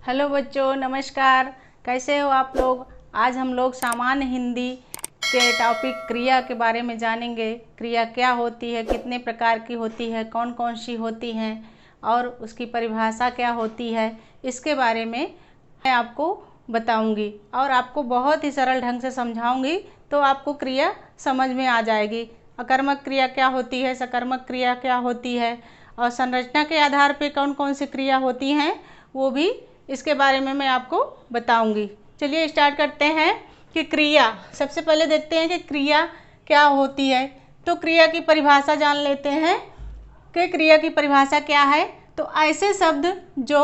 Hello बच्चों, नमस्कार। कैसे हो आप लोग। आज हम लोग सामान्य हिंदी के टॉपिक क्रिया के बारे में जानेंगे। क्रिया क्या होती है, कितने प्रकार की होती है, कौन कौन सी होती हैं और उसकी परिभाषा क्या होती है, इसके बारे में मैं आपको बताऊंगी और आपको बहुत ही सरल ढंग से समझाऊंगी, तो आपको क्रिया समझ में आ जाएगी। अकर्मक क्रिया क्या होती है, सकर्मक क्रिया क्या होती है और संरचना के आधार पर कौन कौन सी क्रिया होती हैं, वो भी इसके बारे में मैं आपको बताऊंगी। चलिए स्टार्ट करते हैं कि क्रिया। सबसे पहले देखते हैं कि क्रिया क्या होती है। तो क्रिया की परिभाषा जान लेते हैं कि क्रिया की परिभाषा क्या है। तो ऐसे शब्द जो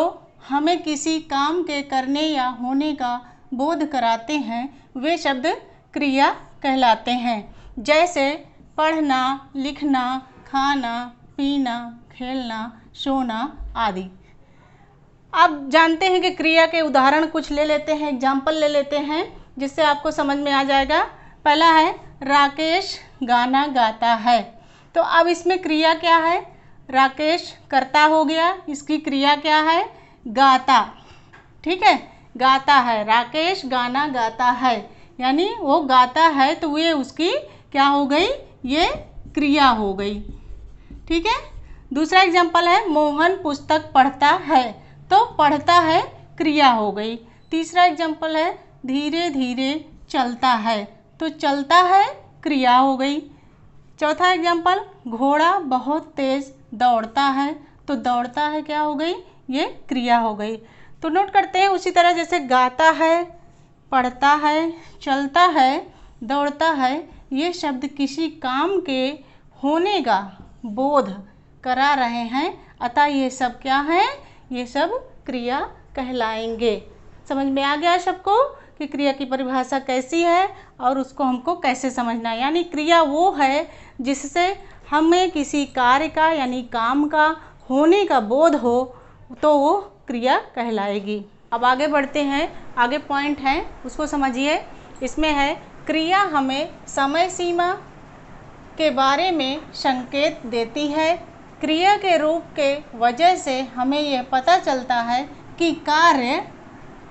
हमें किसी काम के करने या होने का बोध कराते हैं, वे शब्द क्रिया कहलाते हैं। जैसे पढ़ना, लिखना, खाना, पीना, खेलना, सोना आदि। आप जानते हैं कि क्रिया के उदाहरण कुछ ले लेते हैं, एग्जाम्पल ले लेते हैं, जिससे आपको समझ में आ जाएगा। पहला है राकेश गाना गाता है। तो अब इसमें क्रिया क्या है, राकेश कर्ता हो गया, इसकी क्रिया क्या है, गाता। ठीक है, गाता है, राकेश गाना गाता है, यानी वो गाता है, तो ये उसकी क्या हो गई, ये क्रिया हो गई। ठीक है। दूसरा एग्जाम्पल है मोहन पुस्तक पढ़ता है। तो पढ़ता है क्रिया हो गई। तीसरा एग्जाम्पल है धीरे धीरे चलता है। तो चलता है क्रिया हो गई। चौथा एग्जाम्पल घोड़ा बहुत तेज दौड़ता है। तो दौड़ता है क्या हो गई, ये क्रिया हो गई। तो नोट करते हैं उसी तरह, जैसे गाता है, पढ़ता है, चलता है, दौड़ता है, ये शब्द किसी काम के होने का बोध करा रहे हैं, अतः ये सब क्या है, ये सब क्रिया कहलाएंगे। समझ में आ गया सबको कि क्रिया की परिभाषा कैसी है और उसको हमको कैसे समझना है। यानी क्रिया वो है जिससे हमें किसी कार्य का यानी काम का होने का बोध हो, तो वो क्रिया कहलाएगी। अब आगे बढ़ते हैं, आगे पॉइंट है उसको समझिए। इसमें है क्रिया हमें समय सीमा के बारे में संकेत देती है। क्रिया के रूप के वजह से हमें यह पता चलता है कि कार्य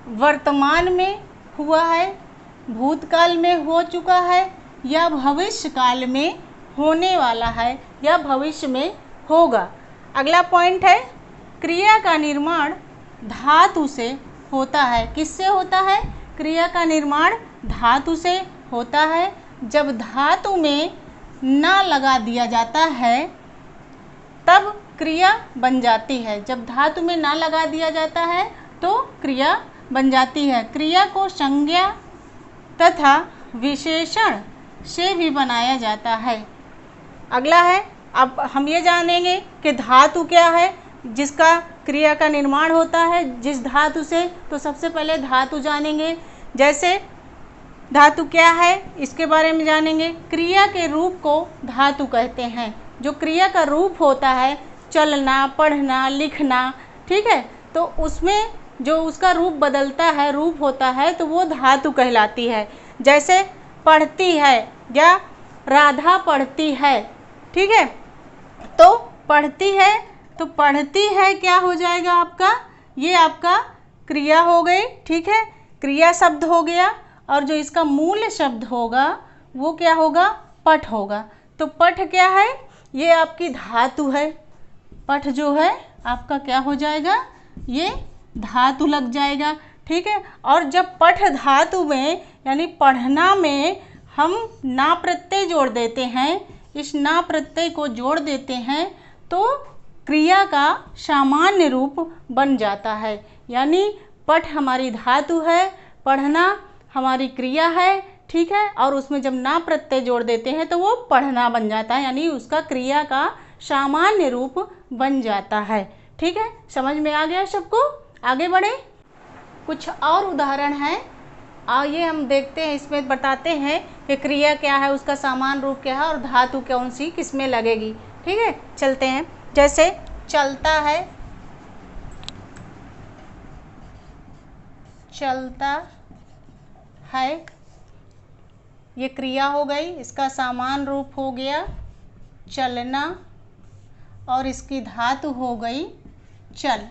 वर्तमान में हुआ है, भूतकाल में हो चुका है या भविष्य काल में होने वाला है या भविष्य में होगा। अगला पॉइंट है क्रिया का निर्माण धातु से होता है। किससे होता है, क्रिया का निर्माण धातु से होता है। जब धातु में ना लगा दिया जाता है तब क्रिया बन जाती है। जब धातु में ना लगा दिया जाता है तो क्रिया बन जाती है। क्रिया को संज्ञा तथा विशेषण से भी बनाया जाता है। अगला है, अब हम ये जानेंगे कि धातु क्या है जिसका क्रिया का निर्माण होता है, जिस धातु से। तो सबसे पहले धातु जानेंगे। जैसे धातु क्या है इसके बारे में जानेंगे। क्रिया के रूप को धातु कहते हैं। जो क्रिया का रूप होता है, चलना, पढ़ना, लिखना, ठीक है, तो उसमें जो उसका रूप बदलता है, रूप होता है, तो वो धातु कहलाती है। जैसे पढ़ती है या राधा पढ़ती है। ठीक है, तो पढ़ती है, तो पढ़ती है क्या हो जाएगा आपका, ये आपका क्रिया हो गई। ठीक है, क्रिया शब्द हो गया और जो इसका मूल शब्द होगा वो क्या होगा, पठ होगा। तो पठ क्या है, ये आपकी धातु है। पठ जो है आपका क्या हो जाएगा, ये धातु लग जाएगा। ठीक है, और जब पठ धातु में यानी पढ़ना में हम ना प्रत्यय जोड़ देते हैं, इस ना प्रत्यय को जोड़ देते हैं, तो क्रिया का सामान्य रूप बन जाता है। यानी पठ हमारी धातु है, पढ़ना हमारी क्रिया है। ठीक है, और उसमें जब ना प्रत्यय जोड़ देते हैं तो वो पढ़ना बन जाता है, यानी उसका क्रिया का सामान्य रूप बन जाता है। ठीक है, समझ में आ गया सबको। आगे बढ़े, कुछ और उदाहरण है और ये हम देखते हैं, इसमें बताते हैं कि क्रिया क्या है, उसका सामान्य रूप क्या है और धातु कौन सी किस में लगेगी। ठीक है, चलते हैं। जैसे चलता है, चलता है, ये क्रिया हो गई। इसका सामान्य रूप हो गया चलना और इसकी धातु हो गई चल।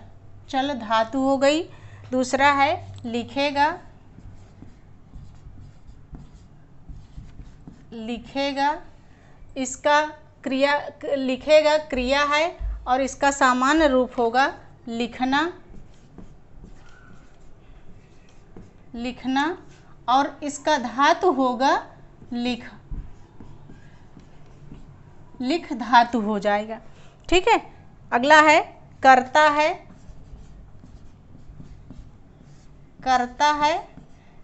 चल धातु हो गई। दूसरा है लिखेगा, लिखेगा, इसका क्रिया, लिखेगा क्रिया है और इसका सामान्य रूप होगा लिखना, लिखना, और इसका धातु होगा लिख, लिख धातु हो जाएगा। ठीक है। अगला है करता है, करता है,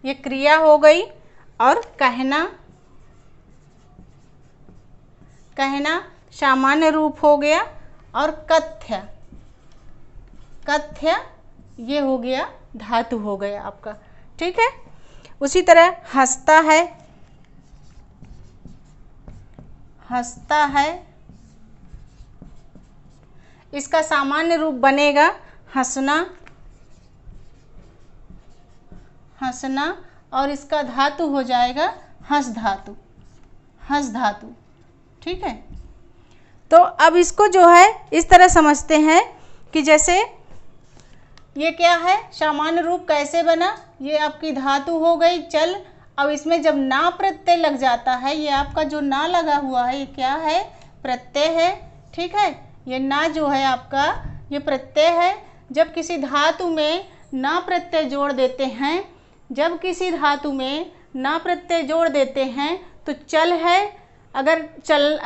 ये क्रिया हो गई, और कहना, कहना सामान्य रूप हो गया, और कथ्य, कथ्य ये हो गया धातु हो गया आपका। ठीक है। उसी तरह हंसता है, हंसता है, इसका सामान्य रूप बनेगा हंसना, हंसना, और इसका धातु हो जाएगा हंस धातु, हंस धातु। ठीक है। तो अब इसको जो है इस तरह समझते हैं कि जैसे ये क्या है, सामान्य रूप कैसे बना, ये आपकी धातु हो गई चल। अब इसमें जब ना प्रत्यय लग जाता है, ये आपका जो ना लगा हुआ है ये क्या है, प्रत्यय है। ठीक है। ये ना जो है आपका ये प्रत्यय है। जब किसी धातु में ना प्रत्यय जोड़ देते हैं, जब किसी धातु में ना प्रत्यय जोड़ देते हैं तो चल है, अगर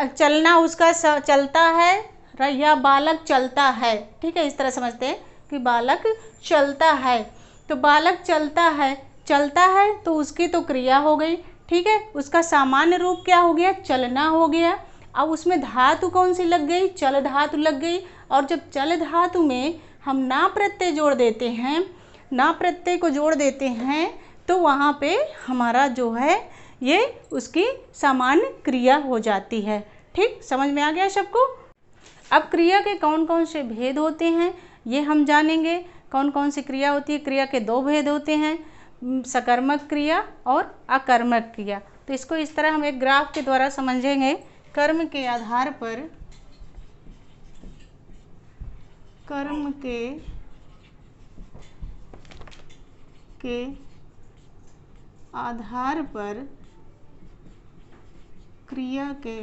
चलना उसका चलता है या बालक चलता है। ठीक है। इस तरह समझते हैं कि बालक चलता है, तो बालक चलता है, चलता है तो उसकी तो क्रिया हो गई। ठीक है। उसका सामान्य रूप क्या हो गया, चलना हो गया। अब उसमें धातु कौन सी लग गई, चल धातु लग गई। और जब चल धातु में हम ना प्रत्यय जोड़ देते हैं, ना प्रत्यय को जोड़ देते हैं, तो वहाँ पे हमारा जो है ये उसकी सामान्य क्रिया हो जाती है। ठीक, समझ में आ गया सबको। अब क्रिया के कौन कौन से भेद होते हैं ये हम जानेंगे। कौन कौन सी क्रिया होती है, क्रिया के दो भेद होते हैं, सकर्मक क्रिया और अकर्मक क्रिया। तो इसको इस तरह हम एक ग्राफ के द्वारा समझेंगे। कर्म के आधार पर, कर्म के आधार पर क्रिया के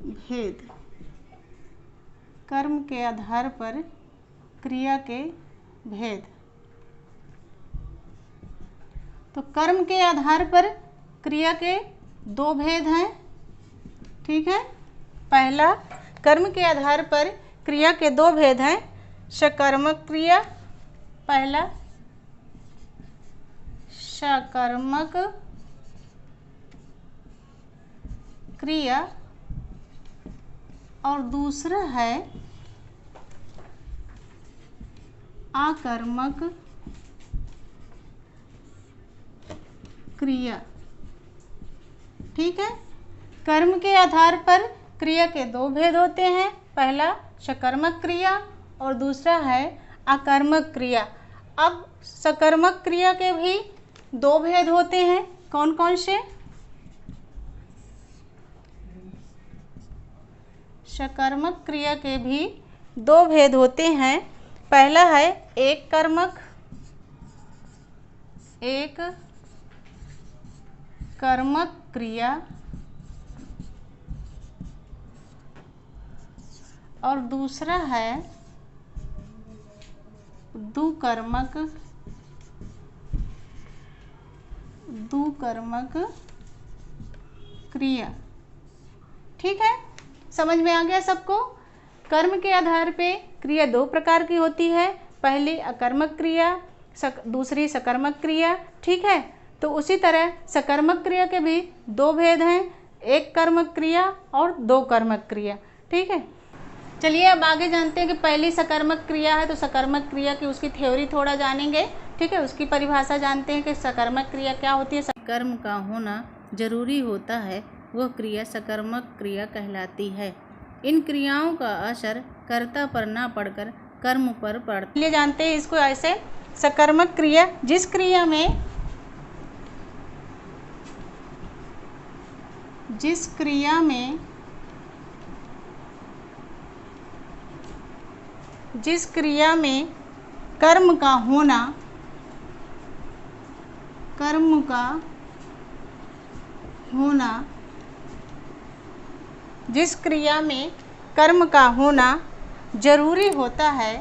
भेद, कर्म के आधार पर क्रिया के भेद। तो कर्म के आधार पर क्रिया के दो भेद हैं। ठीक है। पहला, कर्म के आधार पर क्रिया के दो भेद हैं, सकर्मक क्रिया, पहला सकर्मक क्रिया और दूसरा है अकर्मक क्रिया। ठीक है। कर्म के आधार पर क्रिया के दो भेद होते हैं, पहला सकर्मक क्रिया और दूसरा है अकर्मक क्रिया। अब सकर्मक क्रिया के भी दो भेद होते हैं, कौन कौन से, सकर्मक क्रिया के भी दो भेद होते हैं। पहला है एक कर्मक, एक कर्मक क्रिया और दूसरा है दुकर्मक क्रिया। ठीक है। समझ में आ गया सबको। कर्म के आधार पे क्रिया दो प्रकार की होती है, पहली अकर्मक क्रिया, दूसरी सकर्मक क्रिया। ठीक है। तो उसी तरह सकर्मक क्रिया के भी दो भेद हैं, एक कर्मक क्रिया और दो कर्मक क्रिया। ठीक है। चलिए अब आगे जानते हैं कि पहली सकर्मक क्रिया है, तो सकर्मक क्रिया की उसकी थ्योरी थोड़ा जानेंगे। ठीक है। उसकी परिभाषा जानते हैं कि सकर्मक क्रिया क्या होती है। कर्म का होना जरूरी होता है, वह क्रिया सकर्मक क्रिया कहलाती है। इन क्रियाओं का असर कर्ता पर ना पड़कर कर्म पर पड़ता है। चलिए जानते हैं इसको ऐसे। सकर्मक क्रिया, जिस क्रिया जिस क्रिया में कर्म का होना, कर्म का होना, जिस क्रिया में कर्म का होना जरूरी होता है,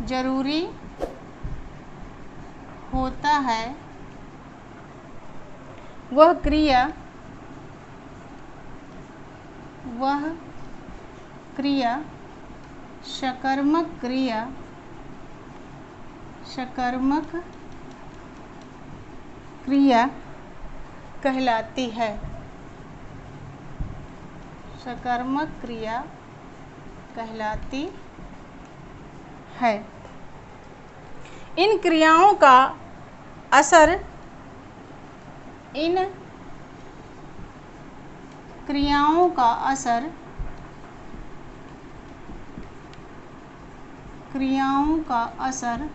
जरूरी होता है, वह क्रिया, वह क्रिया सकर्मक क्रिया, सकर्मक क्रिया कहलाती है, सकर्मक क्रिया कहलाती है। इन क्रियाओं का असर, इन क्रियाओं का असर, क्रियाओं का असर,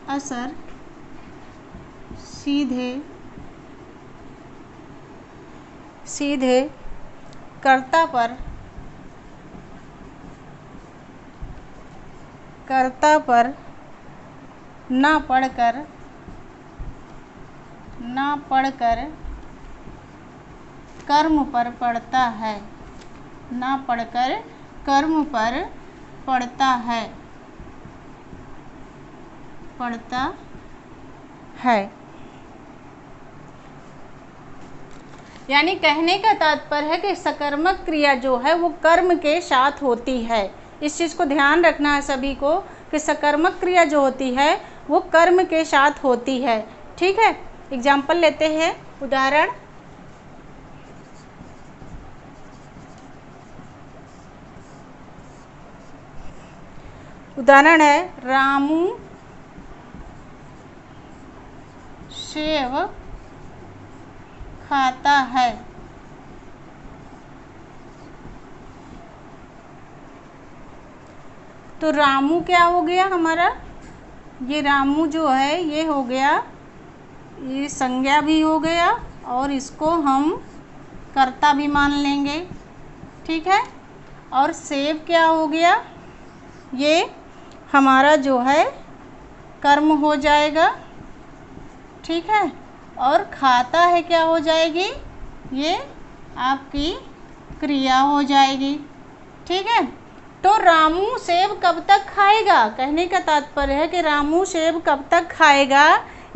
असर सीधे, सीधे कर्ता पर, कर्ता पर ना पड़कर, ना पड़कर कर्म पर पड़ता है, ना पड़कर कर्म पर पड़ता है, पड़ता है। यानी कहने का तात्पर्य है कि सकर्मक क्रिया जो है वो कर्म के साथ होती है। इस चीज़ को ध्यान रखना है सभी को कि सकर्मक क्रिया जो होती है वो कर्म के साथ होती है। ठीक है, एग्जाम्पल लेते हैं, उदाहरण। उदाहरण है, रामू सेव खाता है। तो रामू क्या हो गया हमारा, ये रामू जो है ये हो गया, ये संज्ञा भी हो गया और इसको हम कर्ता भी मान लेंगे। ठीक है, और सेव क्या हो गया, ये हमारा जो है कर्म हो जाएगा। ठीक है, और खाता है क्या हो जाएगी, ये आपकी क्रिया हो जाएगी। ठीक है, तो रामू सेब कब तक खाएगा, कहने का तात्पर्य है कि रामू सेब कब तक खाएगा,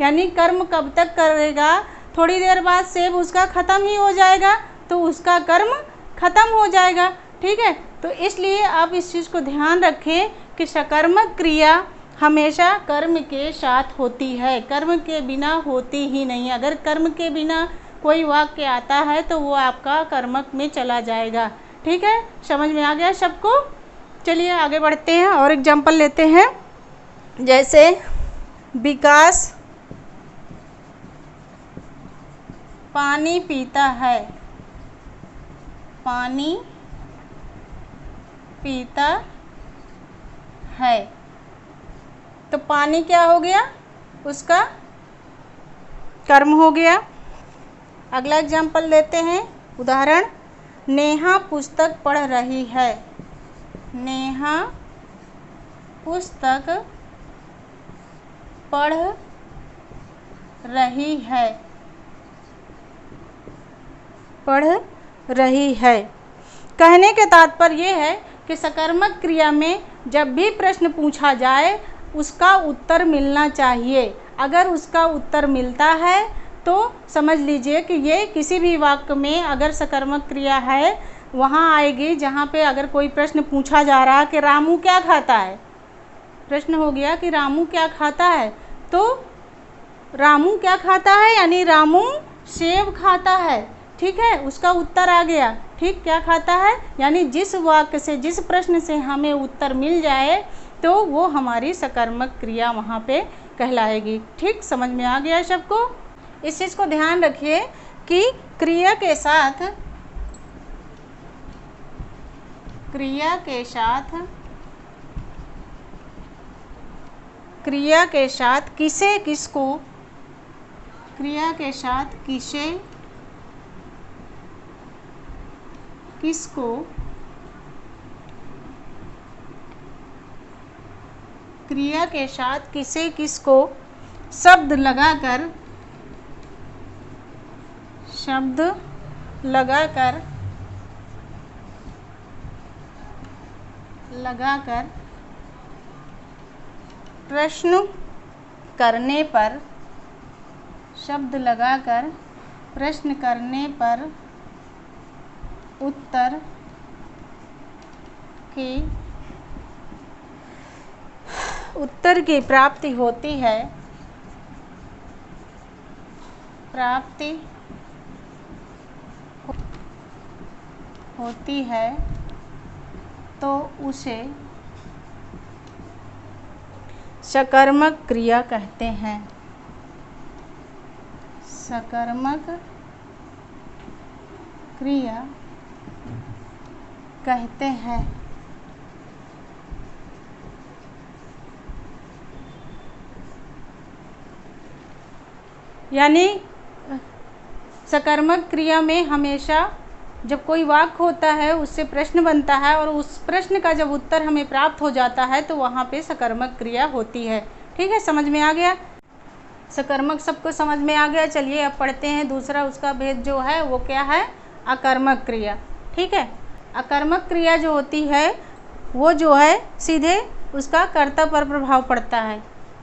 यानी कर्म कब तक करेगा। थोड़ी देर बाद सेब उसका ख़त्म ही हो जाएगा, तो उसका कर्म ख़त्म हो जाएगा। ठीक है, तो इसलिए आप इस चीज़ को ध्यान रखें कि सकर्मक क्रिया हमेशा कर्म के साथ होती है, कर्म के बिना होती ही नहीं। अगर कर्म के बिना कोई वाक्य आता है तो वो आपका कर्मक में चला जाएगा। ठीक है, समझ में आ गया सबको। चलिए आगे बढ़ते हैं और एग्जाम्पल लेते हैं। जैसे विकास पानी पीता है, पानी पीता है, तो पानी क्या हो गया, उसका कर्म हो गया। अगला एग्जाम्पल लेते हैं, उदाहरण। नेहा पुस्तक पढ़ रही है, नेहा पुस्तक पढ़ रही है, पढ़ रही है। कहने के तात्पर्य ये है कि सकर्मक क्रिया में जब भी प्रश्न पूछा जाए उसका उत्तर मिलना चाहिए। अगर उसका उत्तर मिलता है तो समझ लीजिए कि ये किसी भी वाक्य में अगर सकर्मक क्रिया है वहाँ आएगी जहाँ पे अगर कोई प्रश्न पूछा जा रहा है कि रामू क्या खाता है, प्रश्न हो गया कि रामू क्या खाता है, तो रामू क्या खाता है यानी रामू सेब खाता है। ठीक है, उसका उत्तर आ गया। ठीक, क्या खाता है यानी जिस वाक्य से, जिस प्रश्न से हमें उत्तर मिल जाए तो वो हमारी सकर्मक क्रिया वहाँ पे कहलाएगी। ठीक, समझ में आ गया सबको। इस चीज़ को ध्यान रखिए कि क्रिया के साथ, क्रिया के साथ, क्रिया के साथ किसे किसको, क्रिया के साथ किसे किसको क्रिया के साथ किसे किसको शब्द लगाकर प्रश्न करने पर शब्द लगाकर प्रश्न करने पर उत्तर की प्राप्ति होती है तो उसे सकर्मक क्रिया कहते हैं। सकर्मक क्रिया कहते हैं। यानी सकर्मक क्रिया में हमेशा जब कोई वाक्य होता है उससे प्रश्न बनता है और उस प्रश्न का जब उत्तर हमें प्राप्त हो जाता है तो वहाँ पे सकर्मक क्रिया होती है। ठीक है, समझ में आ गया? सकर्मक सबको समझ में आ गया। चलिए अब पढ़ते हैं दूसरा, उसका भेद जो है वो क्या है? अकर्मक क्रिया। ठीक है, अकर्मक क्रिया जो होती है वो जो है सीधे उसका कर्ता पर प्रभाव पड़ता है।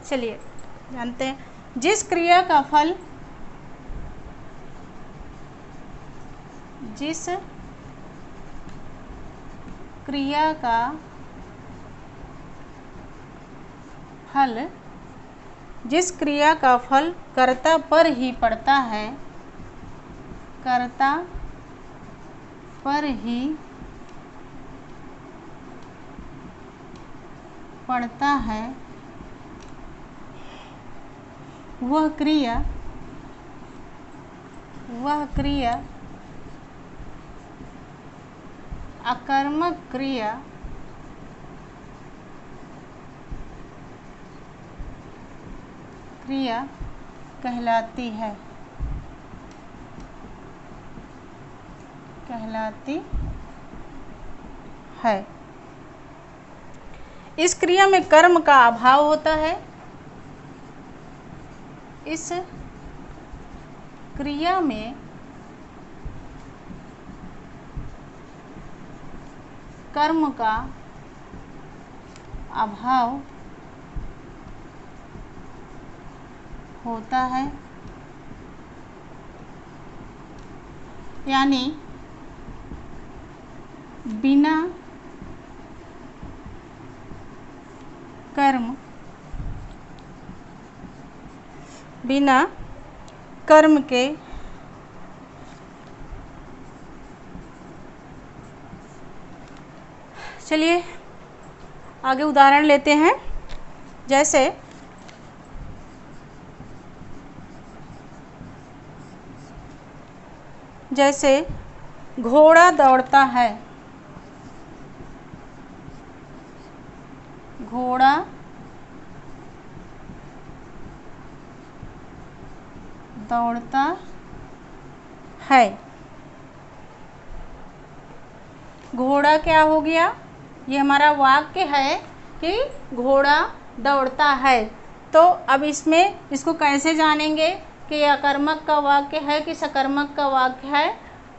चलिए जानते हैं। जिस क्रिया का फल जिस क्रिया का फल कर्ता पर ही पड़ता है, कर्ता पर ही पड़ता है, वह क्रिया अकर्मक क्रिया कहलाती है। इस क्रिया में कर्म का अभाव होता है। इस क्रिया में कर्म का अभाव होता है, यानी बिना कर्म के चलिए आगे उदाहरण लेते हैं। जैसे घोड़ा दौड़ता है, घोड़ा दौड़ता है। घोड़ा क्या हो गया? ये हमारा वाक्य है कि घोड़ा दौड़ता है। तो अब इसको कैसे जानेंगे कि ये अकर्मक का वाक्य है कि सकर्मक का वाक्य है?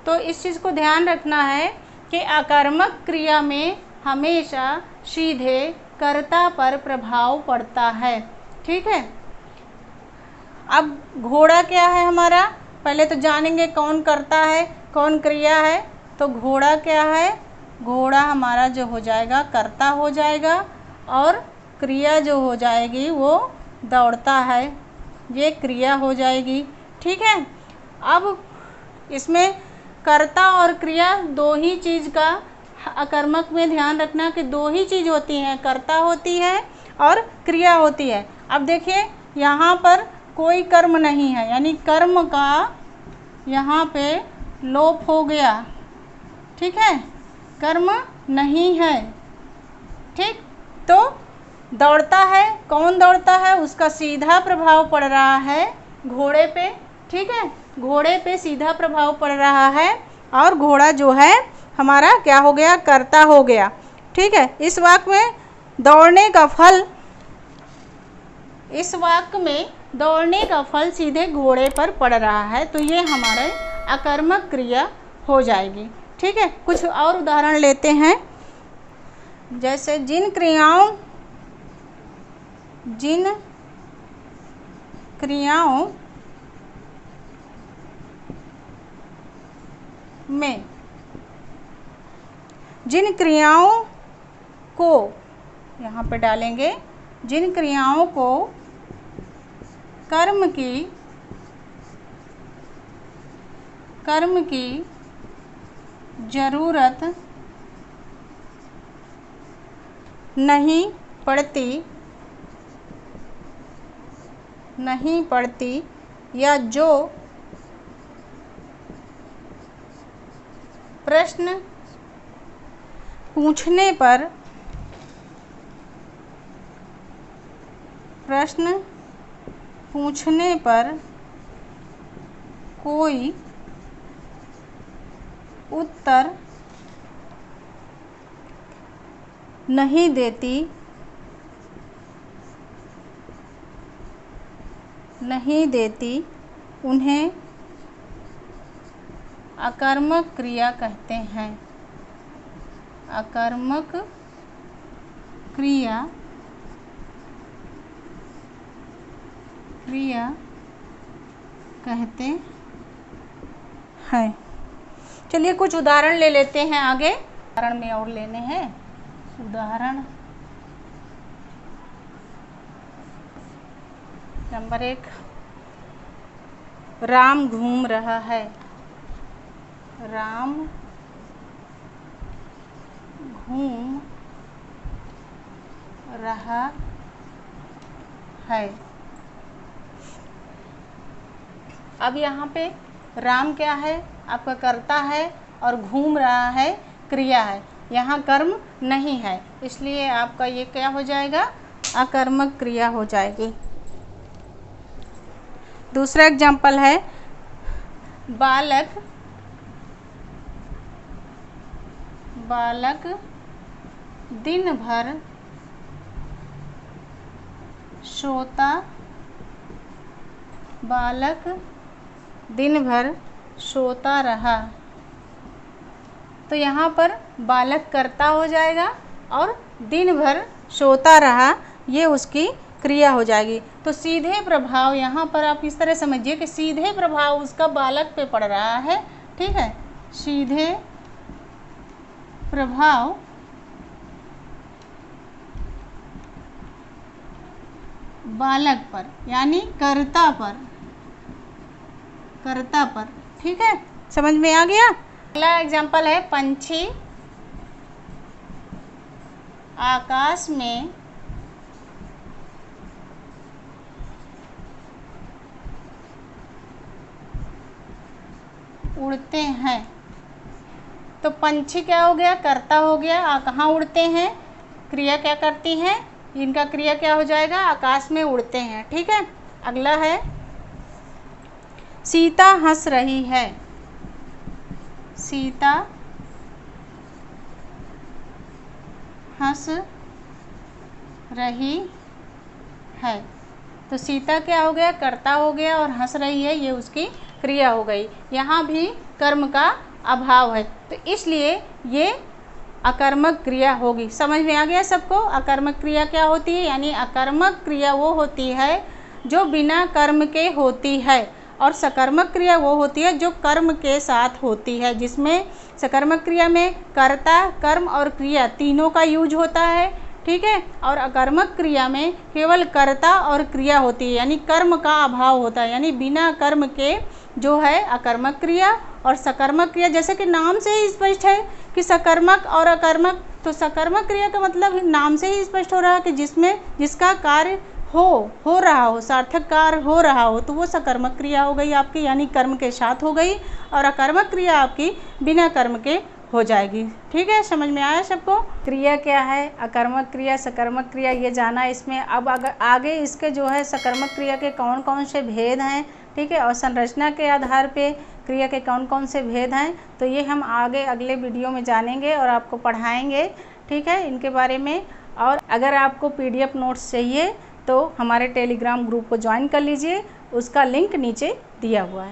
तो इस चीज़ को ध्यान रखना है कि अकर्मक क्रिया में हमेशा सीधे कर्ता पर प्रभाव पड़ता है। ठीक है, अब घोड़ा क्या है हमारा? पहले तो जानेंगे कौन कर्ता है कौन क्रिया है। तो घोड़ा क्या है? घोड़ा हमारा जो हो जाएगा कर्ता हो जाएगा और क्रिया जो हो जाएगी वो दौड़ता है, ये क्रिया हो जाएगी। ठीक है, अब इसमें कर्ता और क्रिया दो ही चीज़ का अकर्मक में ध्यान रखना कि दो ही चीज़ होती हैं, कर्ता होती है और क्रिया होती है। अब देखिए यहाँ पर कोई कर्म नहीं है, यानी कर्म का यहाँ पे लोप हो गया। ठीक है, कर्म नहीं है। ठीक, तो दौड़ता है, कौन दौड़ता है? उसका सीधा प्रभाव पड़ रहा है घोड़े पे। ठीक है, घोड़े पे सीधा प्रभाव पड़ रहा है और घोड़ा जो है हमारा क्या हो गया, कर्ता हो गया। ठीक है, इस वाक्य में दौड़ने का फल, इस वाक्य में दौड़ने का फल सीधे घोड़े पर पड़ रहा है, तो ये हमारे अकर्मक क्रिया हो जाएगी। ठीक है, कुछ और उदाहरण लेते हैं। जैसे जिन क्रियाओं में, जिन क्रियाओं को, यहाँ पे डालेंगे, जिन क्रियाओं को कर्म की जरूरत नहीं पड़ती या जो प्रश्न पूछने पर कोई उत्तर नहीं देती, उन्हें अकर्मक क्रिया कहते हैं। अकर्मक क्रिया कहते हैं। चलिए कुछ उदाहरण ले लेते हैं आगे, उदाहरण में और लेने हैं उदाहरण। नंबर 1, राम घूम रहा है। राम घूम रहा है। अब यहाँ पे राम क्या है, आपका कर्ता है, और घूम रहा है क्रिया है। यहाँ कर्म नहीं है, इसलिए आपका ये क्या हो जाएगा, अकर्मक क्रिया हो जाएगी। दूसरा एग्जाम्पल है, बालक दिन भर सोता रहा। तो यहाँ पर बालक कर्ता हो जाएगा और दिन भर सोता रहा ये उसकी क्रिया हो जाएगी। तो सीधे प्रभाव यहाँ पर आप इस तरह समझिए कि सीधे प्रभाव उसका बालक पे पड़ रहा है। ठीक है, सीधे प्रभाव बालक पर यानी कर्ता पर। ठीक है, समझ में आ गया। अगला एग्जाम्पल है, पंछी आकाश में उड़ते हैं। तो पंछी क्या हो गया, कर्ता हो गया। कहाँ उड़ते हैं, क्रिया क्या करती हैं, इनका क्रिया क्या हो जाएगा, आकाश में उड़ते हैं। ठीक है, अगला है, सीता हंस रही है। सीता हंस रही है। तो सीता क्या हो गया, कर्ता हो गया, और हंस रही है ये उसकी क्रिया हो गई। यहाँ भी कर्म का अभाव है, तो इसलिए ये अकर्मक क्रिया होगी। समझ में आ गया सबको। अकर्मक क्रिया क्या होती है, यानी अकर्मक क्रिया वो होती है जो बिना कर्म के होती है, और सकर्मक क्रिया वो होती है जो कर्म के साथ होती है, जिसमें सकर्मक क्रिया में कर्ता, कर्म और क्रिया तीनों का यूज होता है। ठीक है, और अकर्मक क्रिया में केवल कर्ता और क्रिया होती है, यानी कर्म का अभाव होता है, यानी बिना कर्म के जो है अकर्मक क्रिया। और सकर्मक क्रिया जैसे कि नाम से ही स्पष्ट है कि सकर्मक और अकर्मक। तो सकर्मक क्रिया का मतलब नाम से ही स्पष्ट हो रहा है कि जिसका कार्य हो रहा हो, सार्थक कार्य हो रहा हो, तो वो सकर्मक क्रिया हो गई आपकी, यानी कर्म के साथ हो गई। और अकर्मक क्रिया आपकी बिना कर्म के हो जाएगी। ठीक है, समझ में आया सबको। क्रिया क्या है, अकर्मक क्रिया, सकर्मक क्रिया, ये जाना इसमें। अब अगर आगे इसके जो है सकर्मक क्रिया के कौन कौन से भेद हैं ठीक है। और संरचना के आधार पे क्रिया के कौन कौन से भेद हैं, तो ये हम आगे अगले वीडियो में जानेंगे और आपको पढ़ाएंगे, ठीक है, इनके बारे में। और अगर आपको PDF नोट्स चाहिए तो हमारे टेलीग्राम ग्रुप को ज्वाइन कर लीजिए, उसका लिंक नीचे दिया हुआ है।